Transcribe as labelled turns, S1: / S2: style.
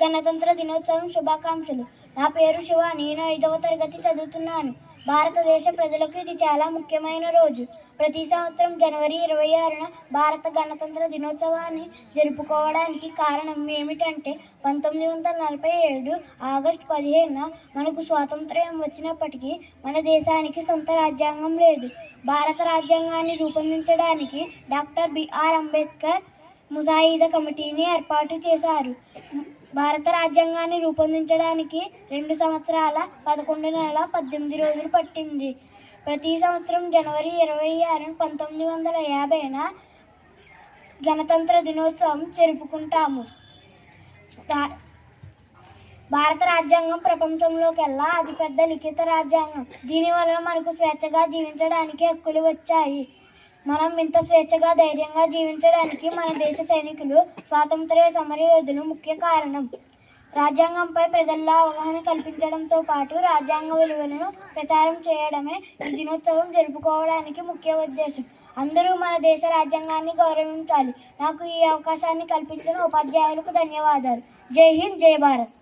S1: గణతంత్ర దినోత్సవం శుభాకాంక్షలు. నా పేరు శివ. నేను 5వ తరగతి చదువుతున్నాను. భారతదేశ ప్రజలకు ఇది చాలా ముఖ్యమైన రోజు. ప్రతి సంవత్సరం జనవరి 26న భారత గణతంత్ర దినోత్సవాన్ని జరుపుకోవడానికి కారణం ఏమిటంటే 1947 ఆగస్టు 15న మనకు స్వాతంత్ర్యం వచ్చినప్పటికీ మన దేశానికి సొంత రాజ్యాంగం లేదు. భారత రాజ్యాంగాన్ని రూపొందించడానికి డాక్టర్ బిఆర్ అంబేద్కర్ ముసాయిదా కమిటీని ఏర్పాటు చేశారు. భారత రాజ్యాంగాన్ని రూపొందించడానికి 2 సంవత్సరాల 11 నెలల 18 రోజులు పట్టింది. ప్రతి సంవత్సరం జనవరి 26 1950న గణతంత్ర దినోత్సవం జరుపుకుంటాము. భారత రాజ్యాంగం ప్రపంచంలోకెల్లా అతిపెద్ద లిఖిత రాజ్యాంగం. దీనివల్ల మనకు స్వేచ్ఛగా జీవించడానికి హక్కులు వచ్చాయి. మనం ఇంత స్వేచ్ఛగా ధైర్యంగా జీవించడానికి మన దేశ సైనికులు, స్వాతంత్ర్య సమరయోధులు ముఖ్య కారణం. రాజ్యాంగంపై ప్రజల్లో అవగాహన కల్పించడంతో పాటు రాజ్యాంగ విలువలను ప్రచారం చేయడమే ఈ దినోత్సవం జరుపుకోవడానికి ముఖ్య ఉద్దేశం. అందరూ మన దేశ రాజ్యాంగాన్ని గౌరవించాలి. నాకు ఈ అవకాశాన్ని కల్పించిన ఉపాధ్యాయులకు ధన్యవాదాలు. జై హింద్, జై భారత్.